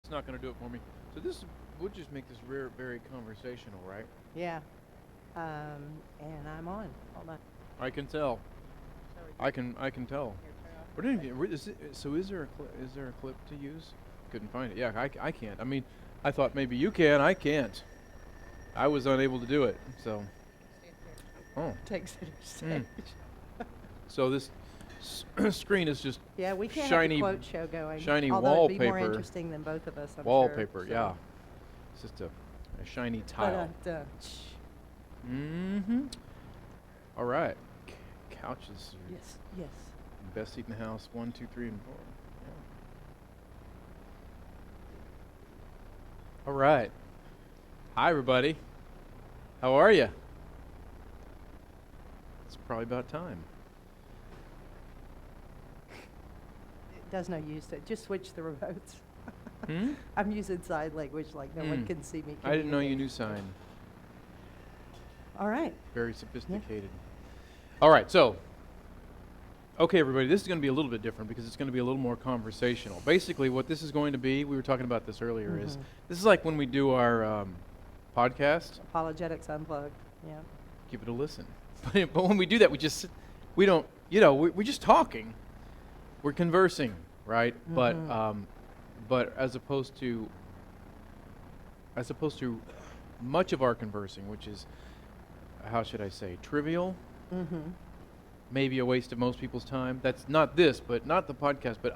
It's not going to do it for me. So this would just make this very conversational, right? Yeah. And I'm on. Hold on. I can tell. Sorry. I can tell. What did you, so is there is there a clip to use? Couldn't find it. Yeah, I can't. I mean, I thought maybe you can. I can't. I was unable to do it. So. Oh. Take center Mm. stage. So this screen is just Yeah, we can't shiny, have the quote show going. shiny although it'd be more wallpaper. interesting than both of us, I'm Wallpaper. sure. So. Yeah. It's just a shiny tile. But, Mm-hmm. All right. Couches. yes, yes. Best seat in the house. 1, 2, 3, and 4. Yeah. All right. Hi, everybody. How are you? It's probably about time. It does no use to just switch the remotes. Hmm? I'm using sign language like no one can see me. I didn't know you communicate. knew sign. All right. Very sophisticated. All right, so, okay, everybody, this is going to be a little bit different because it's going to be a little more conversational. Basically, what this is going to be, we were talking about this earlier, is this is like when we do our podcast. Apologetics Unplugged. Yeah. Give it a listen. But when we do that, we don't, we're just talking. We're conversing, right? But as opposed to much of our conversing, which is, how should I say, trivial, maybe a waste of most people's time. That's not this, but not the podcast, but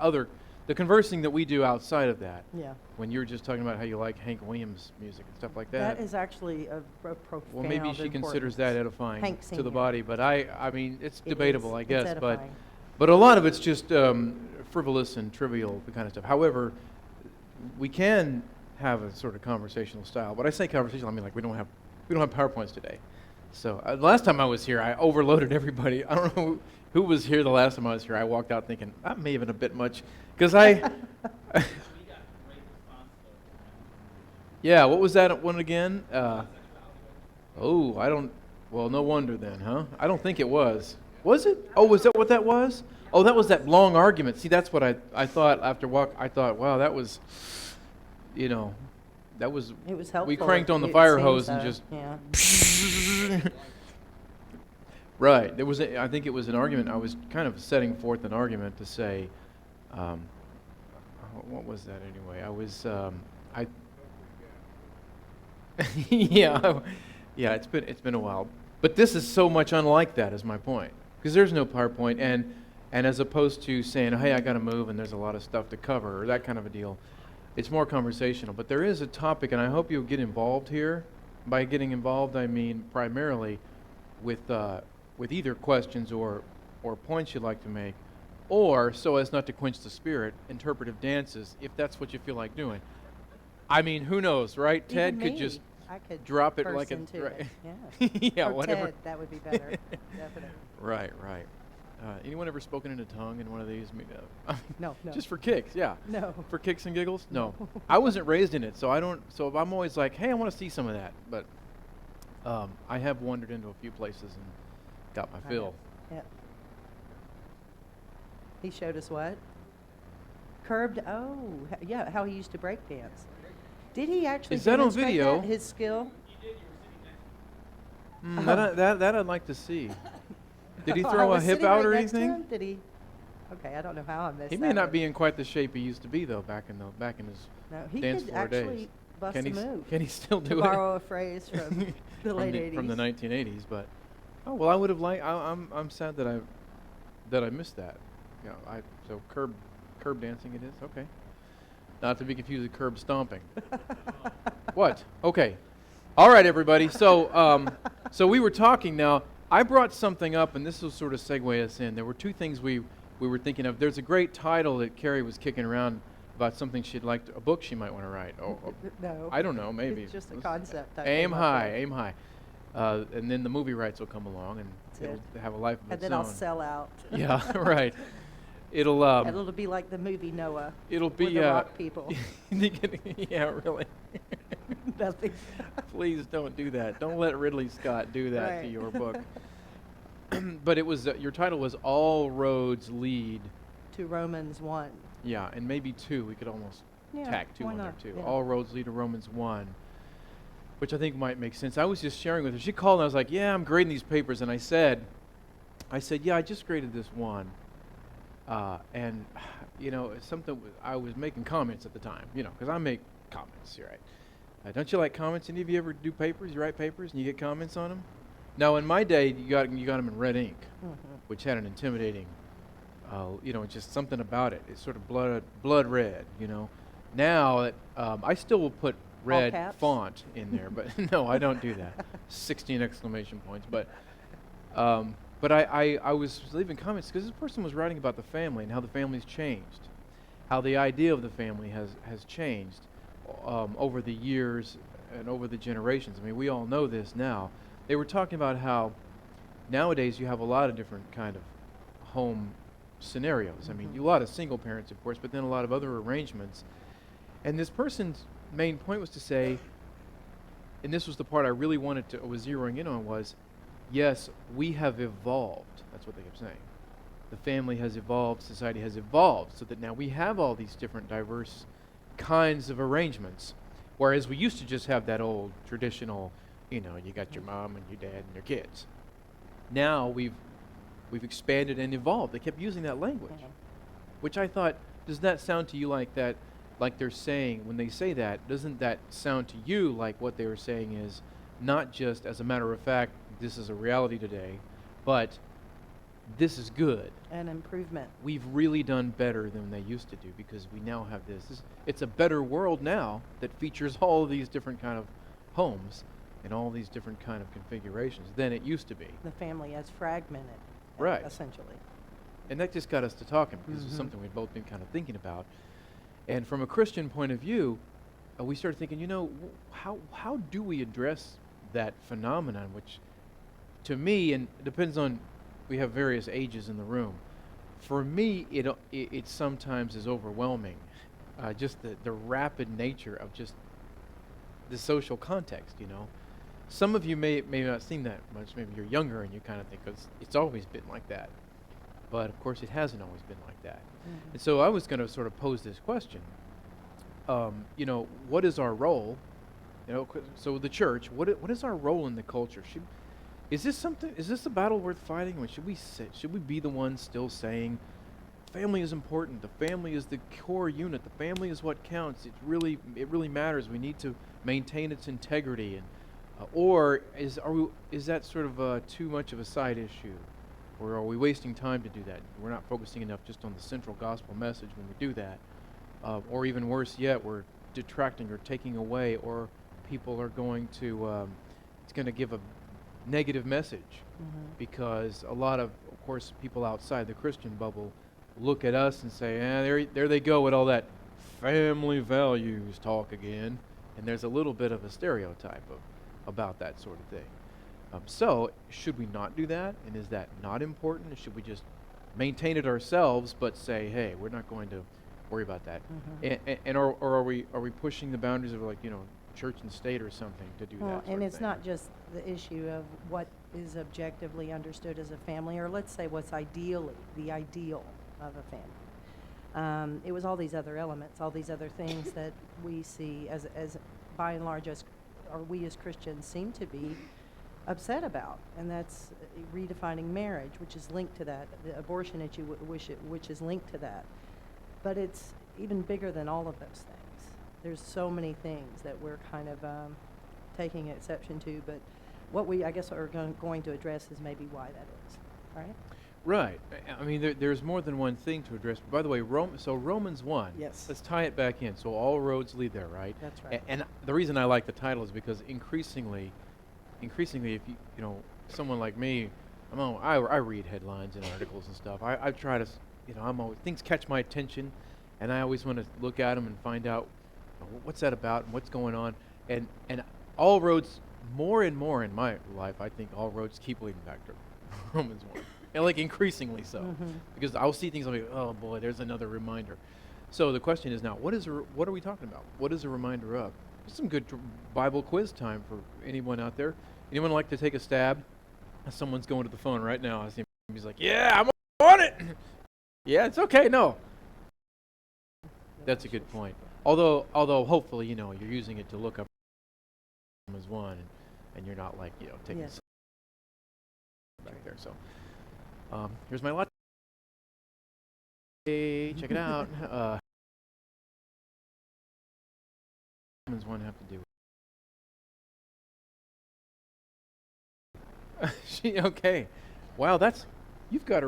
the conversing that we do outside of that. Yeah. When you're just talking about how you like Hank Williams music and stuff like that. That is actually a profound Well, maybe she considers that edifying Hank to the Senior. body, but I mean, it's It debatable, is. I It's guess. edifying. But a lot of it's just frivolous and trivial, the kind of stuff. However, we can have a sort of conversational style. But I say conversational, I mean like we don't have PowerPoints today. So last time I was here, I overloaded everybody. I don't know who was here the last time I was here. I walked out thinking that may have been a bit much because yeah, what was that one again? Oh, I don't. Well, no wonder then, huh? I don't think it was. Was it? Oh, was that what that was? Oh, that was that long argument. See, that's what I thought after walk. I thought, wow, that was, that was. It was helpful. We cranked on the It fire seems hose and so, just. Yeah. Right. There was. I think it was an argument. I was kind of setting forth an argument to say, what was that anyway? I was. Yeah. Yeah. It's been a while. But this is so much unlike that, is my point. Because there's no PowerPoint, and as opposed to saying, hey, I got to move, and there's a lot of stuff to cover, or that kind of a deal, it's more conversational. But there is a topic, and I hope you'll get involved here. By getting involved, I mean primarily with either questions or points you'd like to make, or, so as not to quench the spirit, interpretive dances, if that's what you feel like doing. I mean, who knows, right? Even Ted me. could just I could drop it burst like a into right. it. Yeah. Yeah, Or whatever. Ted, that would be better. Definitely. Right. Anyone ever spoken in a tongue in one of these? No. Just for kicks, yeah. No. For kicks and giggles? No. I wasn't raised in it, so I don't. So I'm always like, hey, I want to see some of that. But I have wandered into a few places and got my fill. Yeah. He showed us what? Curbed. Oh, yeah. How he used to break dance. Did he actually? Is that on demonstrate video? that, his skill. That I'd like to see. Did he I throw a was hip sitting out right or next to anything? him. Did he? Okay, I don't know how I missed He that may not one. be in quite the shape he used to be though back in his No, he dance could floor days. actually bust Can a he move. can he still to do it? borrow a phrase from the late 80s. From the 1980s, but oh well, I would have liked. I'm sad that I missed that. So curb dancing it is okay. Not to be confused with curb stomping. What? Okay. All right, everybody. So so we were talking now. I brought something up, and this will sort of segue us in. There were two things we were thinking of. There's a great title that Carrie was kicking around about something she'd like to, a book she might want to write. No. I don't know, maybe. It's just a concept. I Aim came up high, with. aim high. And then the movie rights will come along, and That's it'll have a life of And its then own. I'll sell out. Yeah, right. It'll And it'll be like the movie Noah. it'll with be the rock people. Yeah, really. Nothing. Please don't do that. Don't let Ridley Scott do that to Right. your book. But it was your title was All Roads Lead. To Romans 1. Yeah, and maybe 2. We could almost Yeah, tack 2 why on there not? too. Yeah. All roads lead to Romans 1, which I think might make sense. I was just sharing with her. She called and I was like, yeah, I'm grading these papers. And I said, yeah, I just graded this one. And, it's something I was making comments at the time, because I make comments, right? Don't you like comments? Any of you ever do papers? You write papers and you get comments on them? Now, in my day, you got them in red ink, which had an intimidating, just something about it. It's sort of blood red, Now, I still will put red caps? font in there, but no, I don't do that. 16 exclamation points. But I was leaving comments because this person was writing about the family and how the family's changed, how the idea of the family has changed over the years and over the generations. I mean, we all know this now. They were talking about how nowadays you have a lot of different kind of home scenarios. I mean, a lot of single parents, of course, but then a lot of other arrangements. And this person's main point was to say, and this was the part I really was zeroing in on, was, yes, we have evolved. That's what they kept saying. The family has evolved, society has evolved, so that now we have all these different diverse kinds of arrangements. Whereas we used to just have that old traditional, you got your mom and your dad and your kids. Now we've expanded and evolved. They kept using that language, which I thought, does that sound to you like that, like they're saying, when they say that, doesn't that sound to you like what they were saying is not just, as a matter of fact, this is a reality today, but this is good. An improvement. We've really done better than they used to do because we now have it's a better world now that features all of these different kind of homes and all these different kind of configurations than it used to be. The family as fragmented, Right. essentially. And that just got us to talking because it's something we'd both been kind of thinking about. And from a Christian point of view, we started thinking, how do we address that phenomenon, which to me, and it depends on, we have various ages in the room. For me, it sometimes is overwhelming, just the rapid nature of just the social context, Some of you may not seen that much. Maybe you're younger and you kind of think it's always been like that. But of course, it hasn't always been like that. And so I was going to sort of pose this question. What is our role? So the church, what is our role in the culture? Is this a battle worth fighting? Should we be the ones still saying, family is important, the family is the core unit, the family is what counts, it really matters, we need to maintain its integrity, and or is that sort of too much of a side issue? Or are we wasting time to do that? We're not focusing enough just on the central gospel message when we do that. Or even worse yet, we're detracting or taking away, or people are going to, it's going to give a negative message because a lot of course, people outside the Christian bubble look at us and say, there they go with all that family values talk again. And there's a little bit of a stereotype about that sort of thing. So, should we not do that? And is that not important? Should we just maintain it ourselves, but say, hey, we're not going to worry about that? Or are we pushing the boundaries of church and state or something to do that? Well, sort and of it's thing? not just the issue of what is objectively understood as a family, or let's say what's the ideal of a family. It was all these other elements, all these other things that we see as by and large we as Christians seem to be upset about, and that's redefining marriage, which is linked to that, the abortion issue, which is linked to that. But it's even bigger than all of those things. There's so many things that we're kind of taking exception to, but what we, I guess, are going to address is maybe why that is, right? Right. I mean, there's more than one thing to address. By the way, Romans 1, Yes. let's tie it back in. So all roads lead there, right? That's right. And the reason I like the title is because increasingly, if someone like me, I read headlines and articles and stuff. I try to, things catch my attention, and I always want to look at them and find out what's that about and what's going on. And all roads, more and more in my life, I think all roads keep leading back to Romans 1. And increasingly so, because I'll see things, I'll be, oh boy, there's another reminder. So the question is now, what are we talking about? What is a reminder of? Just some good Bible quiz time for anyone out there. Anyone like to take a stab? Someone's going to the phone right now. I see him. He's like, yeah, I'm on it. Yeah, it's okay. No. That's a good point. Although hopefully, you're using it to look up Romans 1, and you're not like, taking Yes. back there. So, here's my latte. Check it out. Romans 1 have to do with okay. Wow, you've got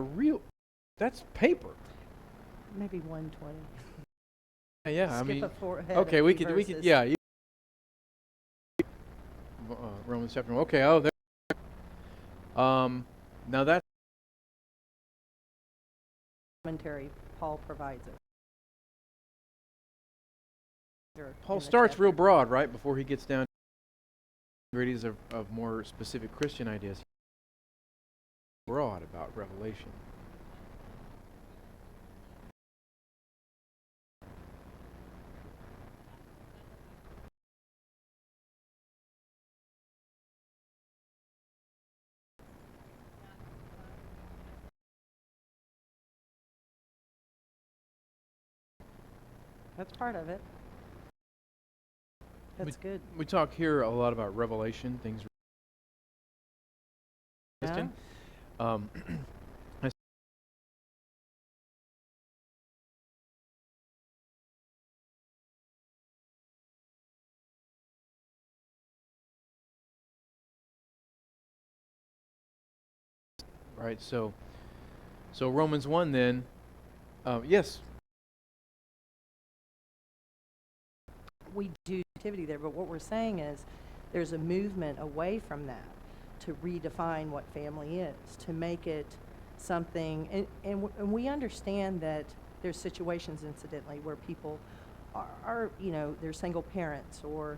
that's paper. Maybe 120. Yeah, I Skip mean, a head okay, a we few could, verses. yeah. Romans chapter 1. Okay, oh, there. Now that Commentary Paul provides it. Paul In the starts real chapter. broad, right, before he gets down to the nitty-gritties of more specific Christian ideas. Broad about Revelation. That's part of it. That's good. We talk here a lot about Revelation, things. Yeah? Christian. Um, I right, so Romans 1 then, yes, We do activity there, but what we're saying is there's a movement away from that to redefine what family is, to make it something, and we understand that there's situations, incidentally, where people are they're single parents, or,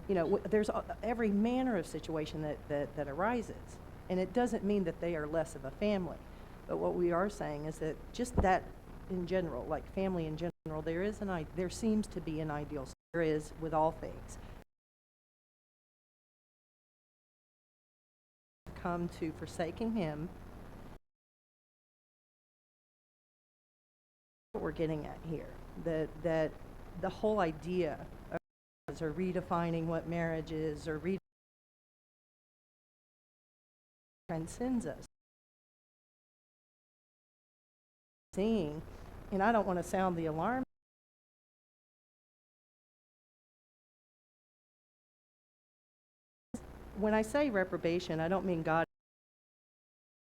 there's every manner of situation that arises. And it doesn't mean that they are less of a family. But what we are saying is that just that in general, like family in general, there seems to be an ideal. There is with all things. Come to forsaking him. What we're getting at here, that the whole idea of or redefining what marriage is, or transcends us. Seeing, and I don't want to sound the alarm. When I say reprobation, I don't mean God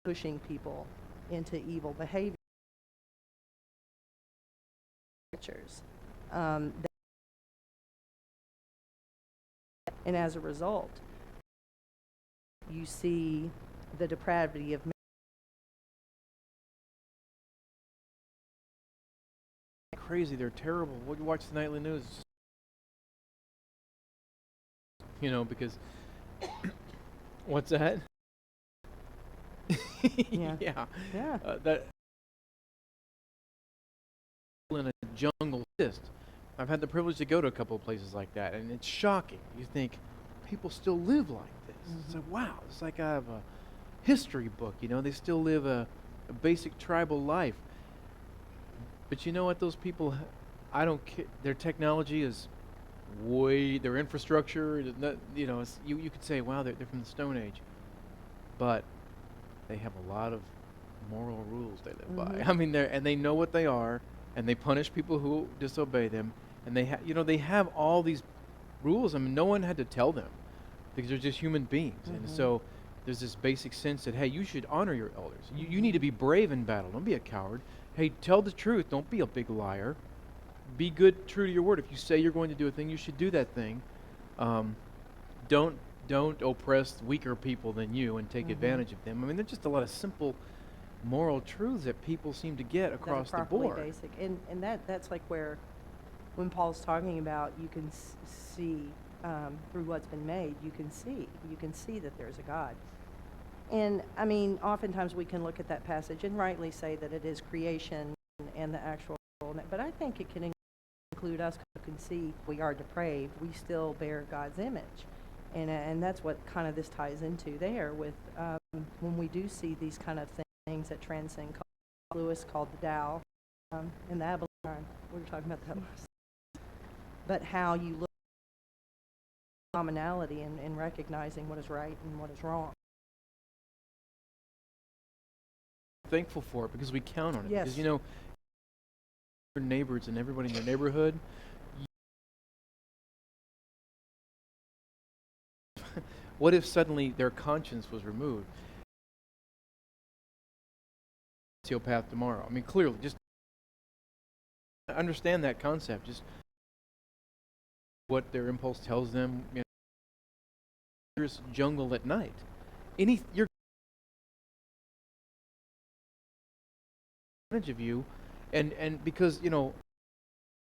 pushing people into evil behavior. And as a result, you see the depravity of man. Crazy, they're terrible. What you watch the nightly news, because what's that? Yeah. Yeah. Yeah. That in a jungle exist. I've had the privilege to go to a couple of places like that, and it's shocking. You think people still live like this. It's like, wow, it's like I have a history book. They still live a basic tribal life. But you know what? Those people, I don't care. Their technology is their infrastructure is not, you could say, wow, they're from the Stone Age. But they have a lot of moral rules they live by. I mean, they know what they are, and they punish people who disobey them. And they have all these rules. I mean, no one had to tell them, because they're just human beings. And so there's this basic sense that, hey, you should honor your elders. You need to be brave in battle. Don't be a coward. Hey, tell the truth. Don't be a big liar. Be good, true to your word. If you say you're going to do a thing, you should do that thing. Don't oppress weaker people than you and take advantage of them. I mean, there's just a lot of simple moral truths that people seem to get across the board. Basic. And that's like where, when Paul's talking about, you can see through what's been made, you can see that there's a God. And I mean, oftentimes we can look at that passage and rightly say that it is creation and the actual, but I think it can include us who can see we are depraved. We still bear God's image. And that's what kind of this ties into there with when we do see these kind of things that transcend. Lewis called the Tao and the Abalone. We were talking about that last. but how you look at commonality and recognizing what is right and what is wrong. Thankful for it because we count on it. Yes. Because, you know, your neighbors and everybody in your neighborhood, what if suddenly their conscience was removed? Sociopath tomorrow. I mean, clearly, just understand that concept. Just what their impulse tells them. You know, there's jungle at night. You're advantage of you, and because you know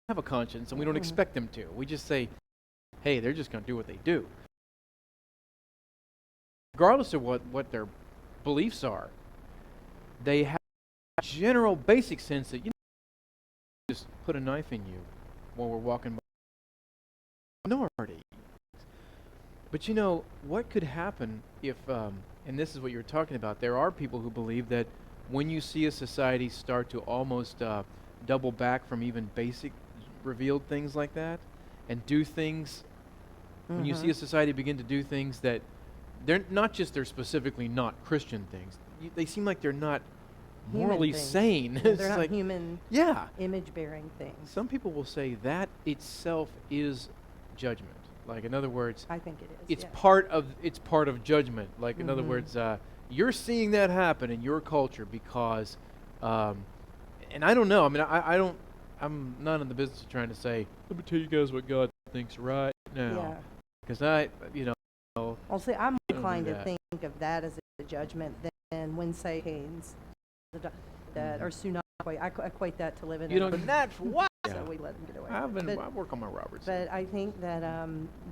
have a conscience and we don't expect them to. We just say, hey, they're just going to do what they do, regardless of what their beliefs are. They have a general basic sense that, you know, just put a knife in you while we're walking by minority. But you know, what could happen if, and this is what you're talking about, there are people who believe that when you see a society start to almost double back from even basic revealed things like that and do things, when you see a society begin to do things that they're not just they're specifically not Christian things, they seem like they're not morally sane. Yeah, It's they're not like, human yeah. image-bearing things. Some people will say that itself is judgment. Like, in other words, I think it is. it's yeah. part of judgment. Like, in other words, you're seeing that happen in your culture because, and I don't know. I mean, I'm not in the business of trying to say, let me tell you guys what God thinks right now. Yeah. Because you know. Well, see, I'm do inclined to that. think of that as a judgment than when say Haynes that or Sunai. I equate that to living You in know, that's what. so we let him get away with it. I work on my Robertson. But I think that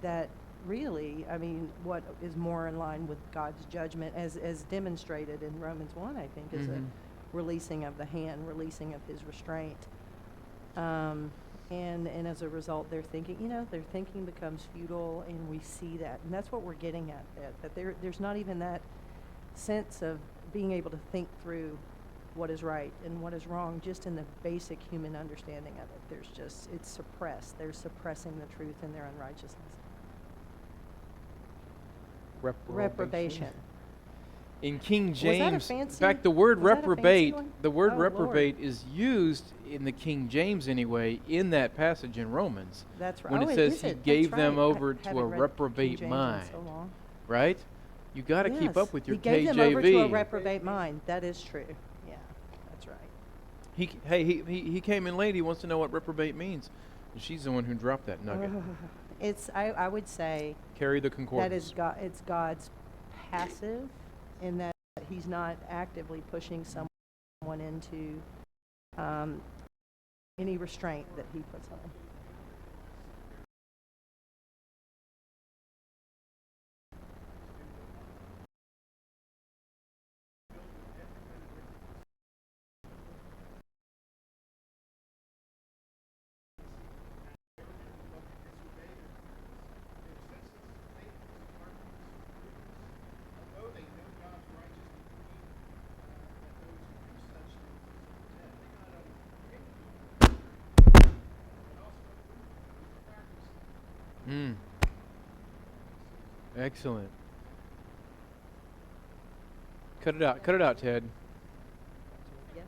that really, I mean, what is more in line with God's judgment, as demonstrated in Romans 1, I think, is a releasing of the hand, releasing of His restraint. And as a result, their thinking becomes futile, and we see that, and that's what we're getting at. That there's not even that sense of being able to think through what is right and what is wrong, just in the basic human understanding of it. It's suppressed. They're suppressing the truth in their unrighteousness. Reprobation. In King Was that a James, in fancy- fact, the word was that a fancy reprobate, one? the word Oh, reprobate is used in the King James anyway, in that passage in Romans, That's right. when Oh, it says is he it? gave That's them right. I over to haven't a read King reprobate James in mind, so long. right? You got to keep up with your He gave them over to a KJV. reprobate mind. That is true. Yeah, that's right. He came in late. He wants to know what reprobate means. And she's the one who dropped that nugget. I would say Carry the that concordance. it's God's passive in that He's not actively pushing someone into any restraint that He puts on them. Excellent. Cut it out, Ted. Yeah.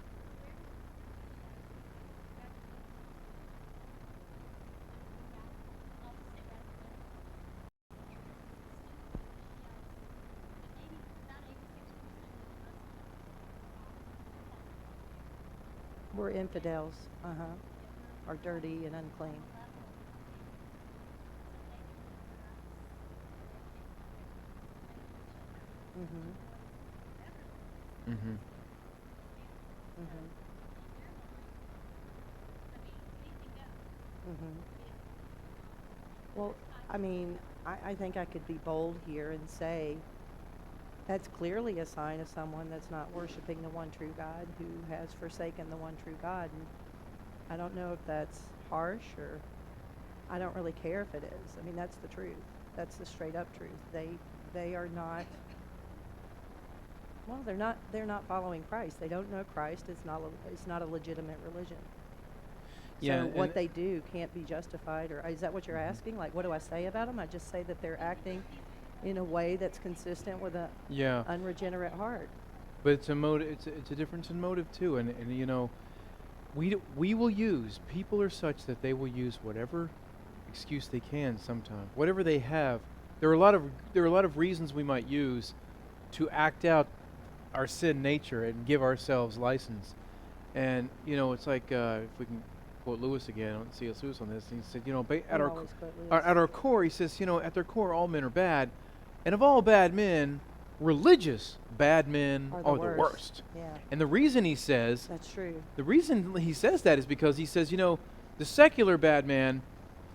We're infidels, are dirty and unclean. Mm-hmm. Mm-hmm. Mm-hmm. Mm-hmm. Well, I mean, I think I could be bold here and say that's clearly a sign of someone that's not worshiping the one true God, who has forsaken the one true God. And I don't know if that's harsh, or I don't really care if it is. I mean, that's the truth. That's the straight up truth. They are not. Well, they're not following Christ. They don't know Christ. It's not a legitimate religion. Yeah, So and what they do can't be justified, or is that what you're asking? Like, what do I say about them? I just say that they're acting in a way that's consistent with a yeah, unregenerate heart. but it's a motive. It's a difference in motive too, and you know, we will use, people are such that they will use whatever excuse they can sometimes, whatever they have. There are a lot of reasons we might use to act out our sin nature and give ourselves license. And you know, it's like if we can quote Lewis again, on C.S. Lewis on this, and he said, you know, at We our always quote Lewis. at our core, he says, you know, at their core, all men are bad, and of all bad men, religious bad men Are are the the worst. worst. Yeah, And the reason he says that's true. the reason he says that is because he says, you know, the secular bad man,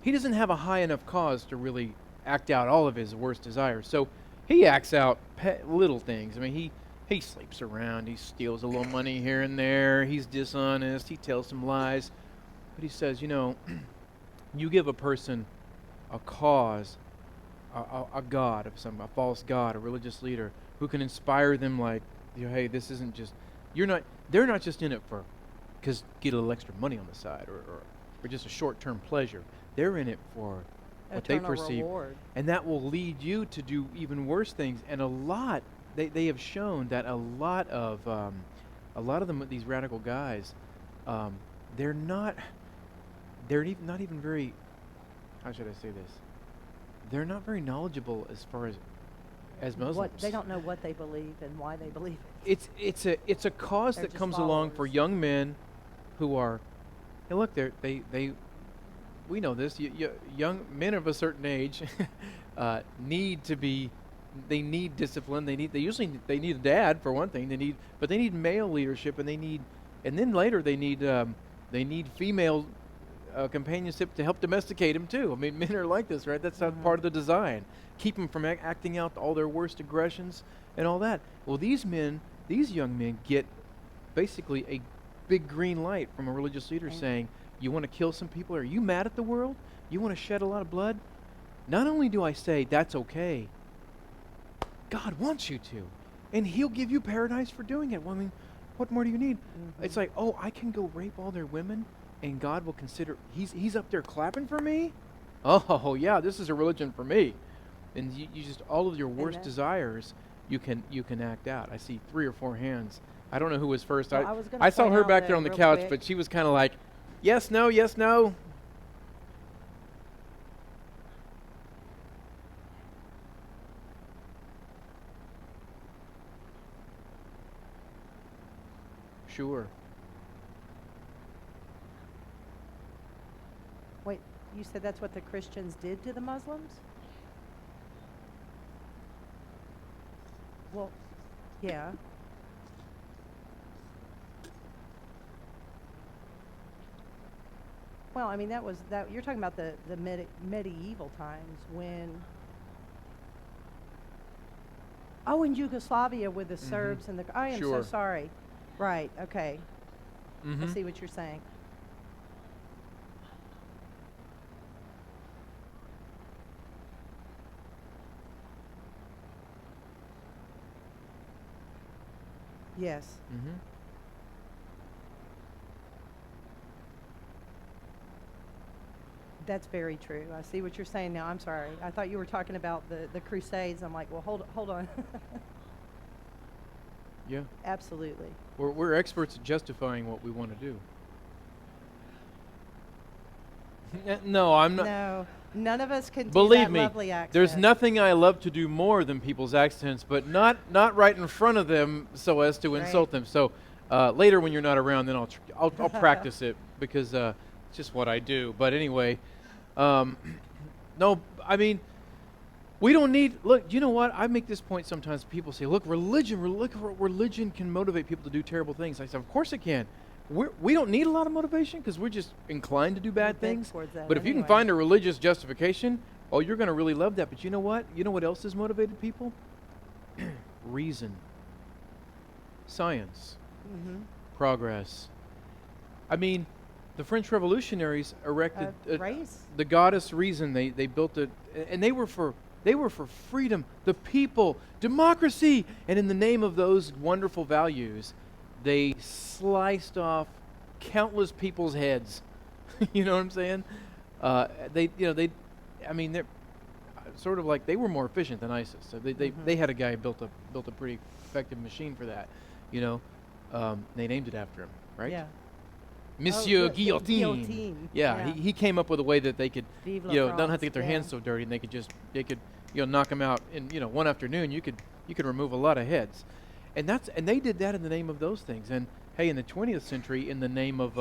he doesn't have a high enough cause to really act out all of his worst desires. So he acts out little things. I mean, he sleeps around, he steals a little money here and there, he's dishonest, he tells some lies. But he says, you know, you give a person a cause, a god of some, a false god, a religious leader who can inspire them like, you know, hey, this isn't just, they're not just in it for, because get a little extra money on the side or just a short-term pleasure. They're in it for what they Eternal perceive, reward. and that will lead you to do even worse things. And they have shown that a lot of them, these radical guys, they're not even very, how should I say this? They're not very knowledgeable as far as Muslims. What, they don't know what they believe and why they believe it. It's a cause They're that just comes along for followers. young men who are, and look, we know this. Young men of a certain age they need discipline. They need a dad for one thing. But they need male leadership, and then later they need female companionship to help domesticate them too. I mean, men are like this, right? That's not part of the design. Keep them from acting out all their worst aggressions and all that. Well, these young men get basically a big green light from a religious leader And- saying, you want to kill some people? Are you mad at the world? You want to shed a lot of blood? Not only do I say that's okay, God wants you to. And he'll give you paradise for doing it. Well, I mean, what more do you need? It's like, oh, I can go rape all their women and God will consider, he's up there clapping for me? Oh, yeah, this is a religion for me. And you just, all of your worst Amen. desires, you can act out. I see 3 or 4 hands. I don't know who was first. Well, I was gonna I saw point her out back there that on the real couch, quick. but she was kind of like, yes, no, yes, no. Sure. Wait, you said that's what the Christians did to the Muslims? Well, yeah. Well, I mean, you're talking about the medieval times when, oh, in Yugoslavia with the Serbs and I am so Sure. sorry. Right, okay. I Mhm. see what you're saying. Yes. Mhm. That's very true. I see what you're saying now. I'm sorry. I thought you were talking about the Crusades. I'm like, well, hold on. Yeah. Absolutely. We're experts at justifying what we want to do. No, I'm not. No, none of us can do Believe that me, lovely accent. there's nothing I love to do more than people's accents, but not right in front of them so as to insult them. So later when you're not around, then I'll practice it because it's just what I do. But anyway, no, I mean, we don't need. Look, you know what? I make this point sometimes. People say, "Look, religion can motivate people to do terrible things." I say, "Of course it can." We don't need a lot of motivation because we're just inclined to do bad bent things. towards that But if you can anyway. find a religious justification, oh, you're going to really love that. But you know what? You know what else has motivated people? Reason, science, Mm-hmm. progress. I mean, the French revolutionaries erected Race. the goddess Reason. They built it, and they were for freedom, the people, democracy, and in the name of those wonderful values, they sliced off countless people's heads You know what I'm saying? I mean, they're sort of like they were more efficient than ISIS. So they had a guy who built a pretty effective machine for that. You know, they named it after him, right? Yeah. Monsieur the Guillotine. guillotine. Yeah, Yeah. he came up with a way that they could, Vive la not have France, to get their yeah. hands so dirty, and they could, knock them out in, one afternoon. You could remove a lot of heads, and they did that in the name of those things. And hey, in the 20th century, in the name of,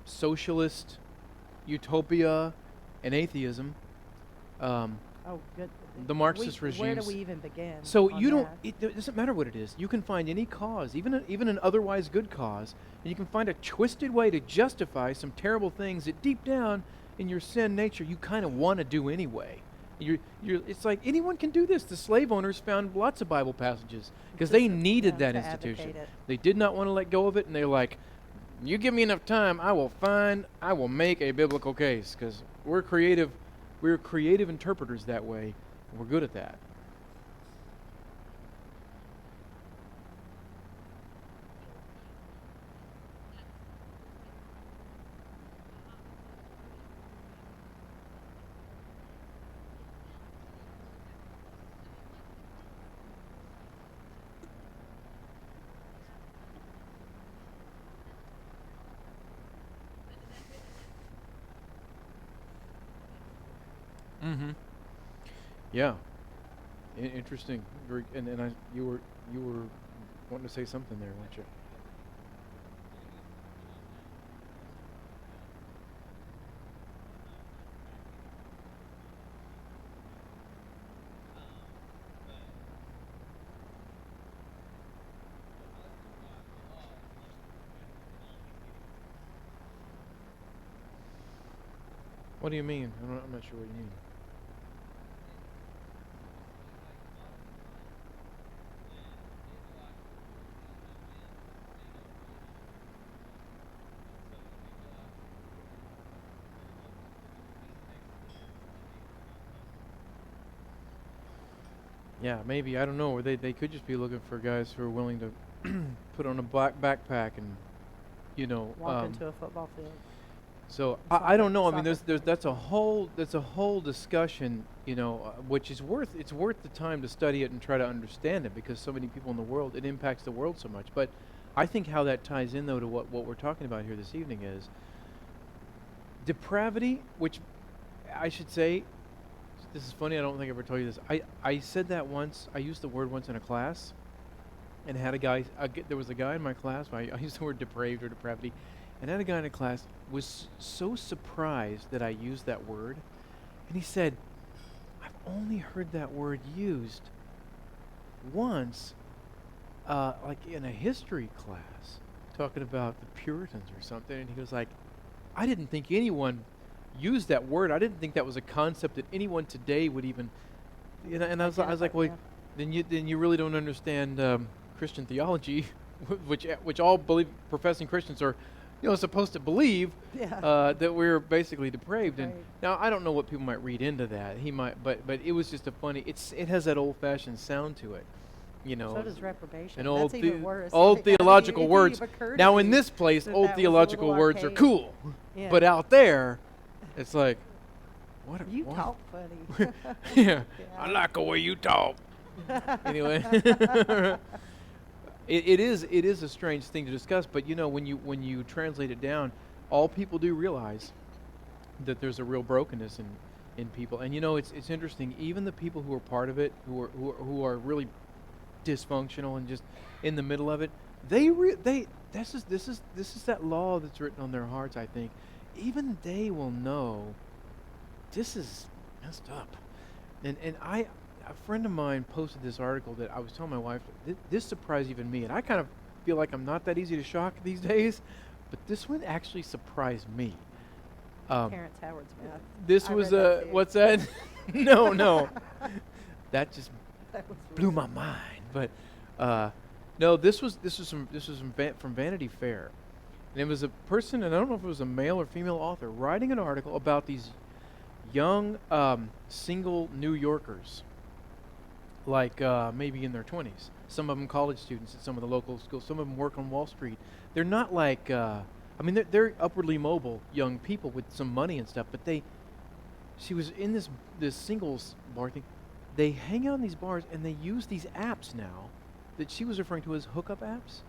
socialist utopia and atheism, Oh, good. the Marxist Where do regimes. we even begin? So on you don't. that? It doesn't matter what it is. You can find any cause, even an otherwise good cause, and you can find a twisted way to justify some terrible things that deep down in your sin nature you kind of want to do anyway. It's like anyone can do this. The slave owners found lots of Bible passages because they needed that to institution. advocate it. They did not want to let go of it, and they're like, "You give me enough time, I will make a biblical case because we're creative. We're creative interpreters that way. We're good at that." Mm-hmm. Yeah. Interesting. You were wanting to say something there, weren't you? What do you mean? I'm not sure what you mean. Yeah, maybe. I don't know. Or they could just be looking for guys who are willing to put on a black backpack and, Walk into a football field. So I Soccer- don't know. I mean, soccer there's field. that's a whole discussion, which is worth the time to study it and try to understand it because so many people in the world it impacts the world so much. But I think how that ties in though to what we're talking about here this evening is depravity, which I should say. This is funny. I don't think I ever told you this. I said that once. I used the word once in a class, and had there was a guy in my class. I used the word depraved or depravity, and had a guy in a class was so surprised that I used that word, and he said, "I've only heard that word used once, like in a history class, talking about the Puritans or something." And he was like, "I didn't think anyone used that word. I didn't think that was a concept that anyone today would even." And I was like, "Well, Yeah. then you really don't understand Christian theology, which all professing Christians are, supposed to believe Yeah. that we're basically depraved." And Right. now I don't know what people might read into that. He might, but it was just a funny. It has that old-fashioned sound to it, So does reprobation. an That's old even worse. old It hadn't theological even words. occurred to Now in me this place, that old that was a theological little words are archaic. cool, Yeah. but out there, it's like, what? You what? talk funny. Yeah, I Yeah. like the way you talk. Anyway, it is a strange thing to discuss, but when you translate it down, all people do realize that there's a real brokenness in people, and it's interesting. Even the people who are part of it, who are really dysfunctional and just in the middle of it, this is that law that's written on their hearts. I think even they will know this is messed up. And a friend of mine posted this article that I was telling my wife, this surprised even me, and I kind of feel like I'm not that easy to shock these days, but this one actually surprised me. Terrence Howard's math. This I was read that too. what's that? No, that just That was blew really my mind. But no, this was from Vanity Fair, and it was a person, and I don't know if it was a male or female author, writing an article about these young single New Yorkers, like maybe in their 20s. Some of them college students at some of the local schools. Some of them work on Wall Street. They're not like I mean, they're upwardly mobile young people with some money and stuff, but she was in this singles bar thing. They hang out in these bars and they use these apps now that she was referring to as hookup apps.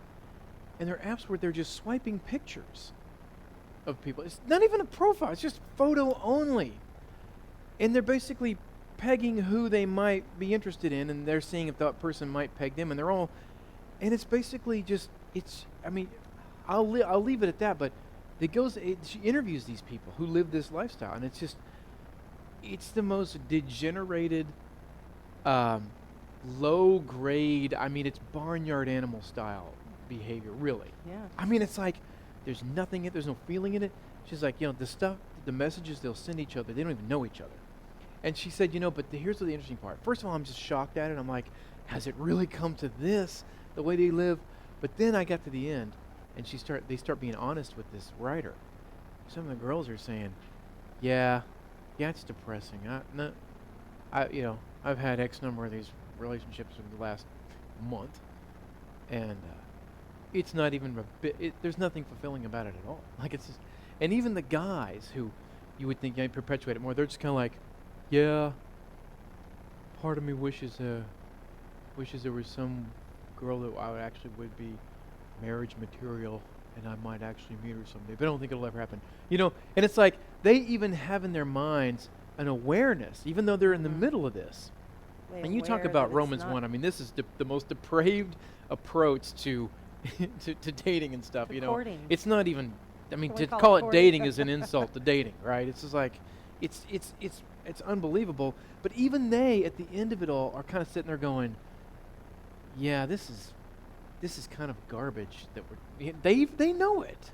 And they're apps where they're just swiping pictures of people. It's not even a profile, it's just photo only. And they're basically pegging who they might be interested in, and they're seeing if that person might peg them, and they're all, and it's basically just, I mean, I'll leave it at that, but she interviews these people who live this lifestyle, and it's the most degenerated, low grade, I mean, it's barnyard animal style behavior, really. Yeah. I mean, it's like, there's nothing in it, there's no feeling in it. She's like, the messages they'll send each other, they don't even know each other. And she said, but here's the interesting part. First of all, I'm just shocked at it. I'm like, has it really come to this, the way they live? But then I got to the end, and they start being honest with this writer. Some of the girls are saying, yeah, it's depressing. I've had X number of these relationships in the last month, and it's not even a bit. There's nothing fulfilling about it at all. Like, it's just, and even the guys who you would think perpetuate it more, they're just kind of like, yeah, part of me wishes there was some girl that I would be marriage material, and I might actually meet her someday, but I don't think it'll ever happen. And it's like they even have in their minds an awareness, even though they're in the middle of this. And you talk about Romans 1. I mean, this is the most depraved approach to to dating and stuff. Courting. It's not even. I mean, Can we to call call it it courting? dating is an insult to dating, right? It's just like, it's unbelievable. But even they, at the end of it all, are kind of sitting there going, "Yeah, this is kind of garbage that they know it.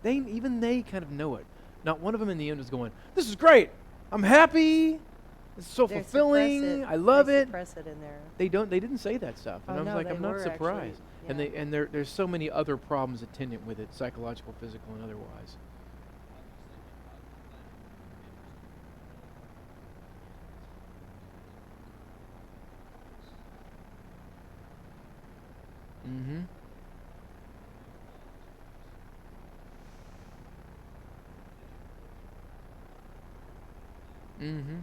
Even they kind of know it. Not one of them in the end is going, "This is great. I'm happy. It's so They fulfilling. suppress it. I love They it." suppress it in there. They didn't say that stuff, and Oh, I was no, like, they I'm not were actually, surprised. And yeah. there's so many other problems attendant with it, psychological, physical, and otherwise. Mm-hmm. Mm-hmm.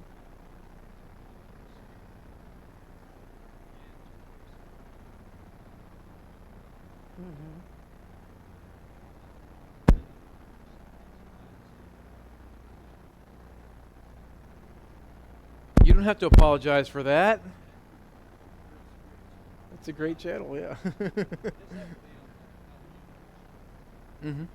Mm-hmm. You don't have to apologize for that. It's a great channel, yeah. Mm-hmm.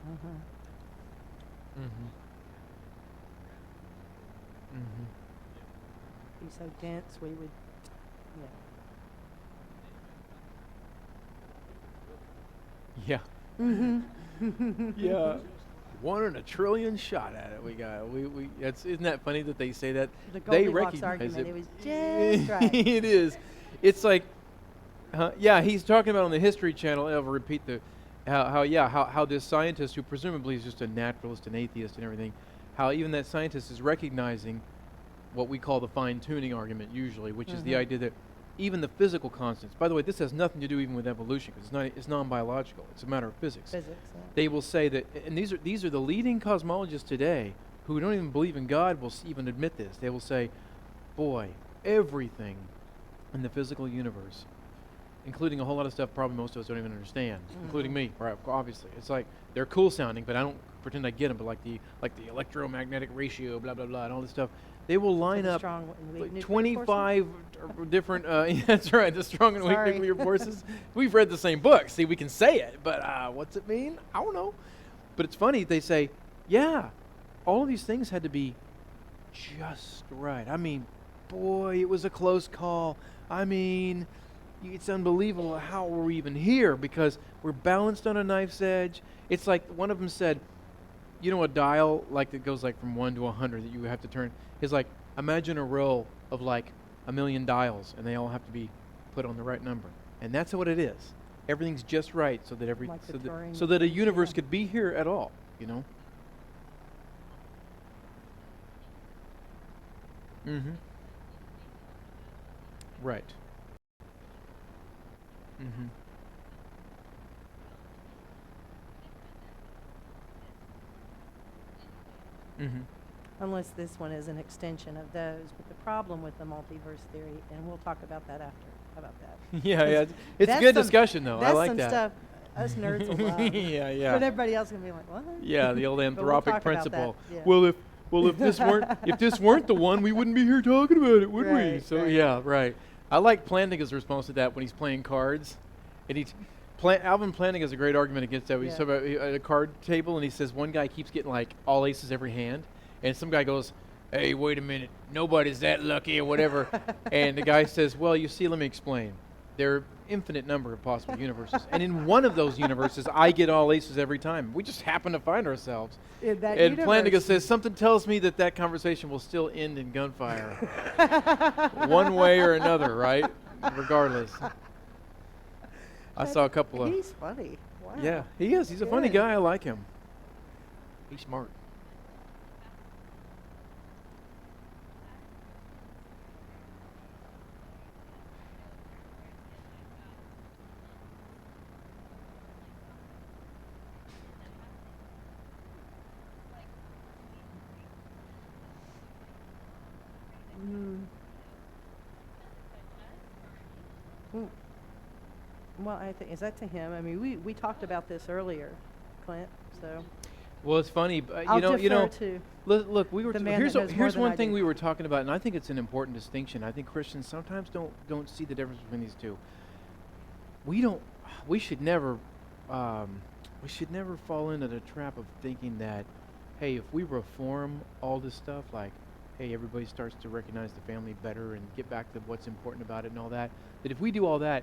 Mm-hmm. Mm-hmm. Mm-hmm. Be so dense, we would, Yeah. Mm-hmm. Yeah. 1 in a trillion shot at it. We got. Isn't that funny that they say that? The They Goldilocks recognize argument, it. it was just right. It is. It's like, yeah. He's talking about on the History Channel. I'll repeat how this scientist, who presumably is just a naturalist and atheist and everything, how even that scientist is recognizing what we call the fine-tuning argument usually, which is the Mhm. idea that even the physical constants. By the way, this has nothing to do even with evolution, because it's non-biological. It's a matter of physics. Physics, yeah. They will say that, and these are the leading cosmologists today who don't even believe in God will even admit this. They will say, boy, everything in the physical universe, including a whole lot of stuff probably most of us don't even understand, including me, right? Obviously, it's like they're cool sounding, but I don't pretend I get them. But like the electromagnetic ratio, blah blah blah, and all this stuff, they will line the up strong and weak like nuclear 25 different. Yeah, that's right, the strong and weak Sorry. nuclear forces. We've read the same book. See, we can say it, but what's it mean? I don't know. But it's funny. They say, yeah, all of these things had to be just right. I mean, boy, it was a close call. I mean, it's unbelievable how we're even here, because we're balanced on a knife's edge. It's like one of them said, you know, a dial like that goes like from 1 to 100 that you have to turn is like, imagine a row of like a million dials, and they all have to be put on the right number. And that's what it is. Everything's just right, so that Like the Turing, so that a universe yeah. could be here at all. You know. Mm-hmm. Right. Mm-hmm. Mm-hmm. Unless this one is an extension of those. But the problem with the multiverse theory, and we'll talk about that after. How about that? Yeah, yeah. It's That's good some- discussion, though. I That's like some that. stuff us nerds will love. Yeah, yeah. But everybody else is gonna be like, what? Yeah, the old But we'll anthropic talk about that, principle. yeah. Well, if this weren't the one, we wouldn't be here talking about it, would we? Right, So right. yeah, right. I like Plantinga's response to that when he's playing cards, and Alvin Plantinga has a great argument against that. He's Yeah. talking about a card table, and he says one guy keeps getting like all aces every hand, and some guy goes, "Hey, wait a minute, nobody's that lucky," or whatever, and the guy says, "Well, you see, let me explain. There are infinite number of possible universes, and in one of those universes, I get all aces every time. We just happen to find ourselves." In that And Plantinga universe. says, something tells me that conversation will still end in gunfire. One way or another, right? Regardless. I saw a couple of... He's funny. Wow. Yeah, he is. He's a funny Good. guy. I like him. He's smart. Mm. Mm. Well, I think, is that to him? I mean, we talked about this earlier, Clint, so. Well, it's funny. But I'll you know, defer to look, we were the t- man here's that a- knows more here's than one I thing do. we were talking about, and I think it's an important distinction. I think Christians sometimes don't see the difference between these two. We should never fall into the trap of thinking that, hey, if we reform all this stuff, like, hey, everybody starts to recognize the family better and get back to what's important about it and all that, that if we do all that,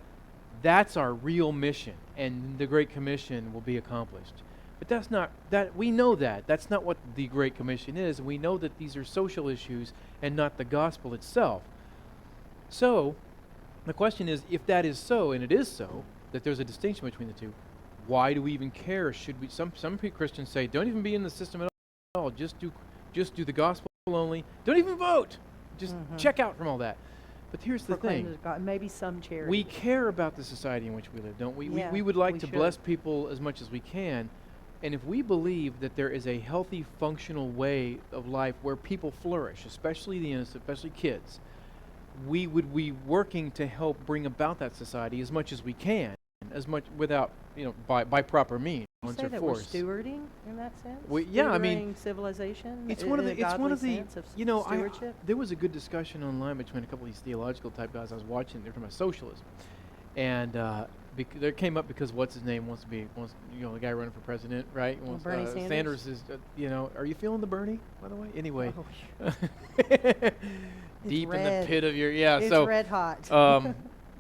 that's our real mission, and the Great Commission will be accomplished. But that's not that we know that. That's not what the Great Commission is. And we know that these are social issues and not the gospel itself. So, the question is, if that is so, and it is so, that there's a distinction between the two, why do we even care? Should we? Some Christians say, don't even be in the system at all. Just do the gospel only. Don't even vote. Just check out from all that. But here's the proclaim thing. to God, maybe some charity. We care about the society in which we live, don't we? Yeah, We would like we to should. bless people as much as we can. And if we believe that there is a healthy, functional way of life where people flourish, especially the innocent, especially kids, we would be working to help bring about that society as much as we can, as much without, by proper means. You say or that force. we're stewarding in that sense? Yeah, I mean, Stewarding civilization. It's in one of a the. It's one godly of the. sense of Stewardship. stewardship. There was a good discussion online between a couple of these theological type guys I was watching. They're talking about socialism, and there came up because what's his name wants, the guy running for president, right? Well, Bernie Sanders. Is, are you feeling the Bernie, by the way? Anyway, Oh, deep in the red. pit of your it's so red hot.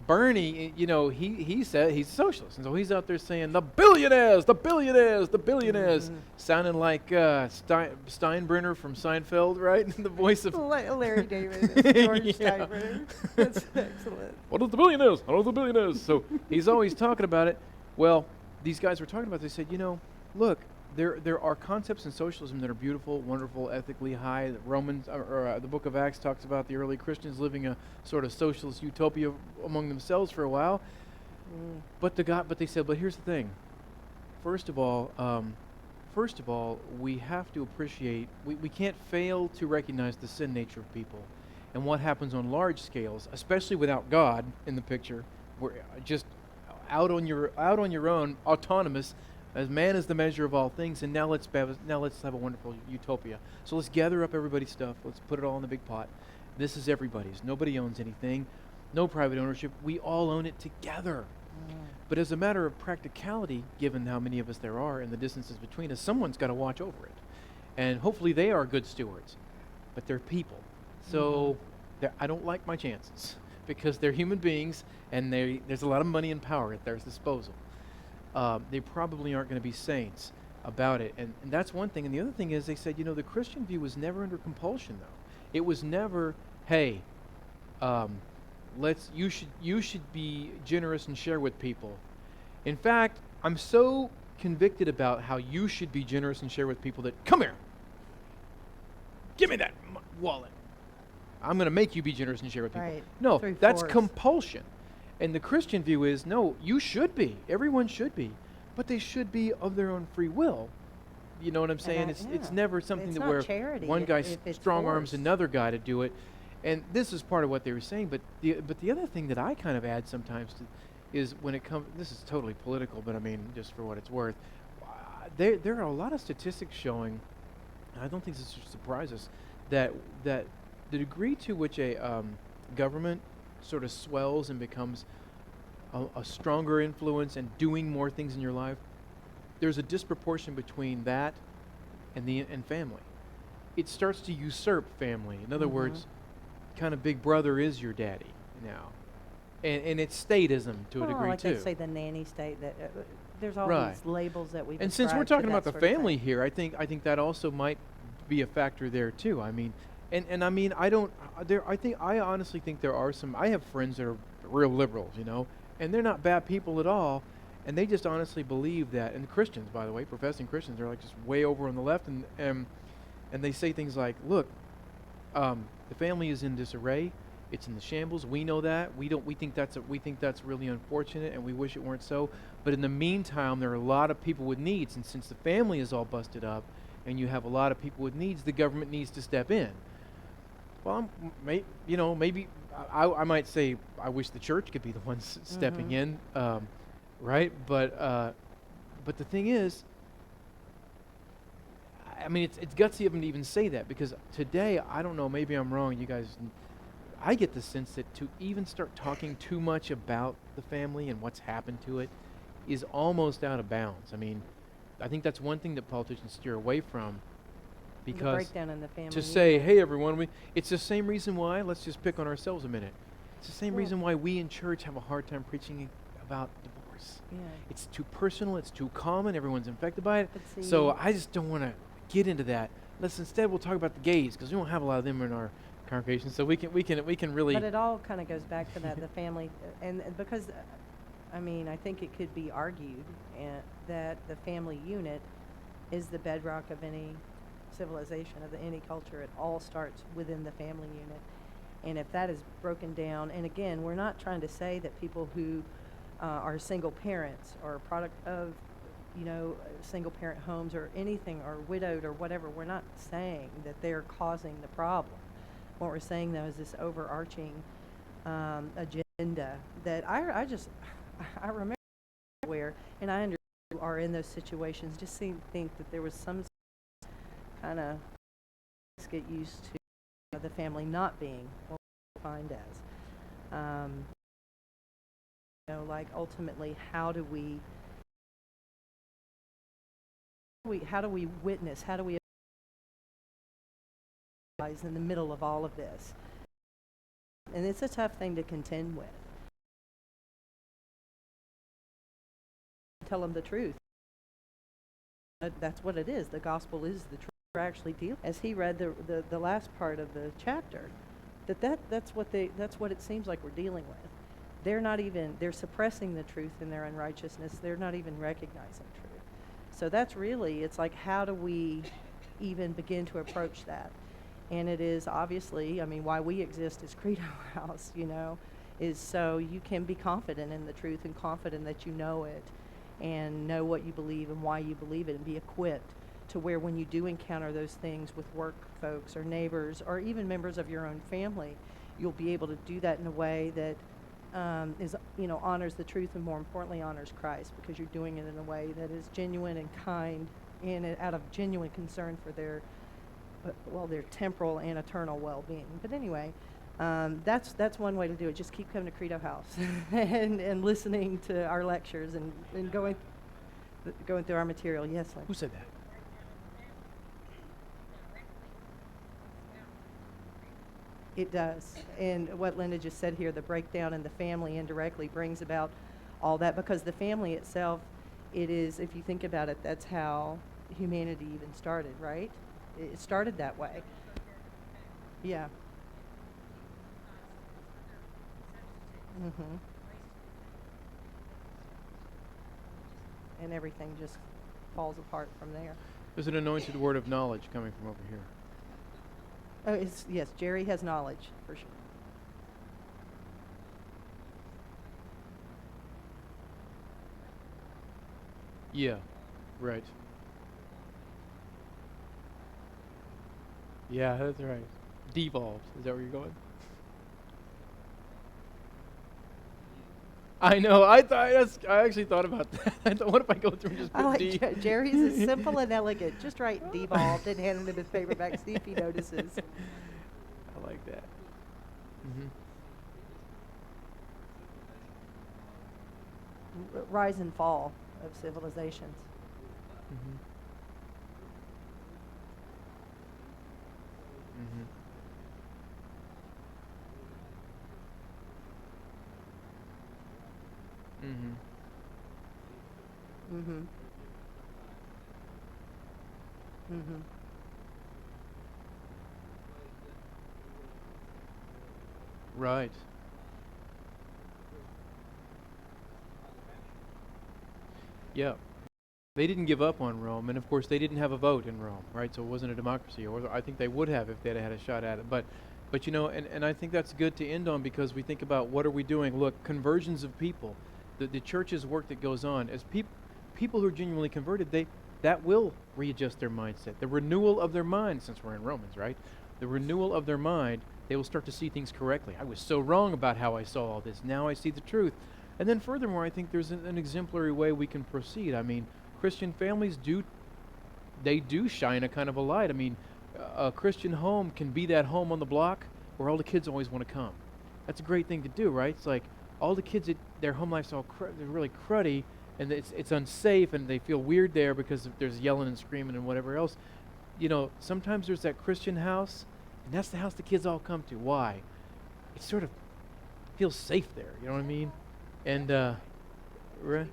Bernie, he said he's a socialist, and so he's out there saying the billionaires, the billionaires, the billionaires, sounding like Steinbrenner from Seinfeld, right? The voice of Larry David, George Yeah. Steinbrenner. That's excellent. What are the billionaires? What are the billionaires? So he's always talking about it. Well, these guys were talking about it. They said, look, there are concepts in socialism that are beautiful, wonderful, ethically high. The Book of Acts talks about the early Christians living a sort of socialist utopia among themselves for a while. But they said, but here's the thing. First of all, we have to appreciate. We can't fail to recognize the sin nature of people, and what happens on large scales, especially without God in the picture. We're just out on your own, autonomous. As man is the measure of all things, and now let's have a wonderful utopia. So let's gather up everybody's stuff. Let's put it all in the big pot. This is everybody's. Nobody owns anything. No private ownership. We all own it together. But as a matter of practicality, given how many of us there are and the distances between us, someone's got to watch over it. And hopefully they are good stewards. But they're people. So I don't like my chances because they're human beings and there's a lot of money and power at their disposal. They probably aren't going to be saints about it. And that's one thing. And the other thing is they said, the Christian view was never under compulsion, though. It was never, hey, um, you should be generous and share with people. In fact, I'm so convicted about how you should be generous and share with people that, come here, give me that wallet. I'm going to make you be generous and share with people. Right. No, Through that's force. compulsion. And the Christian view is, no, you should be. Everyone should be. But they should be of their own free will. You know what I'm saying? It's yeah. never something It's to not where charity one guy if it's strong arms forced. another guy to do it. And this is part of what they were saying. But the other thing that I kind of add sometimes is when it comes, this is totally political, but I mean, just for what it's worth, there are a lot of statistics showing, and I don't think this should surprise us, that the degree to which a government sort of swells and becomes a stronger influence and doing more things in your life, there's a disproportion between that and family. It starts to usurp family. In other words, kind of Big Brother is your daddy now, and it's statism to a degree like too. they say the nanny state. That there's all Right. these labels that we. And since we're ascribe to talking about that the sort of family thing. here, I think that also might be a factor there too. I mean, and I mean, I don't. I honestly think there are some. I have friends that are real liberals, you know, and they're not bad people at all, and they just honestly believe that. And Christians, by the way, professing Christians, are like just way over on the left, and they say things like, "Look, the family is in disarray. It's in the shambles. We know that. We think that's really unfortunate, and we wish it weren't so. But in the meantime, there are a lot of people with needs, and since the family is all busted up, and you have a lot of people with needs, the government needs to step in." Well, maybe I might say I wish the church could be the ones stepping in, right? But the thing is, I mean, it's gutsy of him to even say that, because today, I don't know, maybe I'm wrong, you guys, I get the sense that to even start talking too much about the family and what's happened to it is almost out of bounds. I mean, I think that's one thing that politicians steer away from, The because breakdown in the family. to say, unit. hey everyone, it's the same reason why, let's just pick on ourselves a minute. It's the same Well- reason why we in church have a hard time preaching about divorce. Yeah. It's too personal, it's too common, everyone's infected by it. But So see- I just don't want to get into that. We'll talk about the gays, because we don't have a lot of them in our congregation. So we can really. But it all kind of goes back to the family, and because, I mean, I think it could be argued that the family unit is the bedrock of any civilization, of any culture. It all starts within the family unit. And if that is broken down, and again, we're not trying to say that people who are single parents or a product of, single parent homes or anything, or widowed or whatever, we're not saying that they're causing the problem. What we're saying, though, is this overarching agenda that I remember where, and I understand you are in those situations, just think that there was some kind of get used to the family not being what we defined as. Like ultimately, how do we witness? How do we in the middle of all of this? And it's a tough thing to contend with. Tell them the truth. That's what it is. The gospel is the truth. We're actually dealing, as he read the last part of the chapter, that's what it seems like we're dealing with. They're suppressing the truth in their unrighteousness. They're not even recognizing truth. So that's really, it's like, how do we even begin to approach that? And it is obviously, I mean, why we exist as Credo House, is so you can be confident in the truth and confident that you know it and know what you believe and why you believe it, and be equipped to where when you do encounter those things with work folks or neighbors or even members of your own family, you'll be able to do that in a way that honors the truth, and more importantly honors Christ, because you're doing it in a way that is genuine and kind and out of genuine concern for their temporal and eternal well-being. But anyway, that's one way to do it. Just keep coming to Credo House and listening to our lectures and going through our material. Yes, Lynn? Who said that? It does. And what Linda just said here, the breakdown in the family indirectly brings about all that, because the family itself, it is, if you think about it, that's how humanity even started, right? It started that way. Yeah. Mm-hmm. And everything just falls apart from there. There's an anointed word of knowledge coming from over here. Oh, yes, Jerry has knowledge, for sure. Yeah, right. Yeah, that's right. Devolved. Is that where you're going? I know. I actually thought about that. I thought, what if I go through and just I put like D? Jerry's is simple and elegant. Just write devolved and hand him his paperback, see if he notices. I like that. Mm-hmm. Rise and fall of civilizations. Mm-hmm. Mm-hmm. Mm-hmm. Mm-hmm. Mm-hmm. Right. Yeah. They didn't give up on Rome, and of course they didn't have a vote in Rome, right? So it wasn't a democracy, or I think they would have if they'd had a shot at it. But you know, and I think that's good to end on because we think about what are we doing? Look, conversions of people, the church's work that goes on as people who are genuinely converted, that will readjust their mindset. The renewal of their mind, since we're in Romans, right? The renewal of their mind, they will start to see things correctly. I was so wrong about how I saw all this. Now I see the truth. And then furthermore, I think there's an exemplary way we can proceed. I mean, Christian families do shine a kind of a light. I mean, a Christian home can be that home on the block where all the kids always want to come. That's a great thing to do, right? It's like all the kids, their home life's they're really cruddy, and it's unsafe, and they feel weird there because there's yelling and screaming and whatever else. You know, sometimes there's that Christian house, and that's the house the kids all come to. Why? It sort of feels safe there. You know what I mean? And right.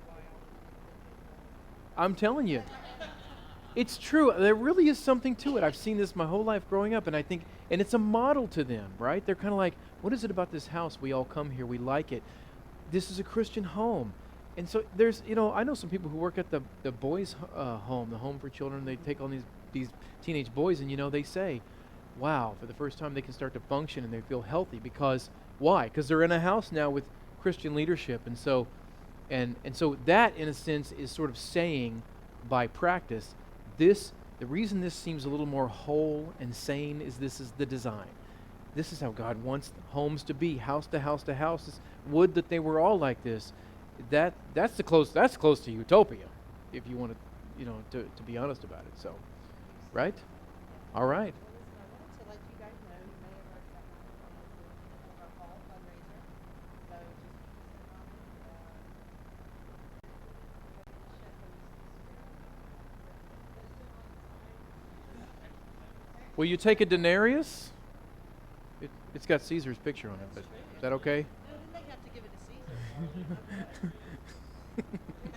I'm telling you, it's true. There really is something to it. I've seen this my whole life growing up, and I think, and it's a model to them, right? They're kind of like, what is it about this house? We all come here. We like it. This is a Christian home. And so there's, you know, I know some people who work at the boys' home, the home for children. They take on these teenage boys, and, you know, they say, wow, for the first time they can start to function and they feel healthy because, why? Because they're in a house now with Christian leadership. And so that, in a sense, is sort of saying by practice, the reason this seems a little more whole and sane is this is the design. This is how God wants homes to be, house to house to house. It's would that they were all like this. That's close to utopia, if you want to, you know, to be honest about it. So, right? All right. Will you take a denarius? It's got Caesar's picture on it, but is that okay? No, then they have to give it to Caesar.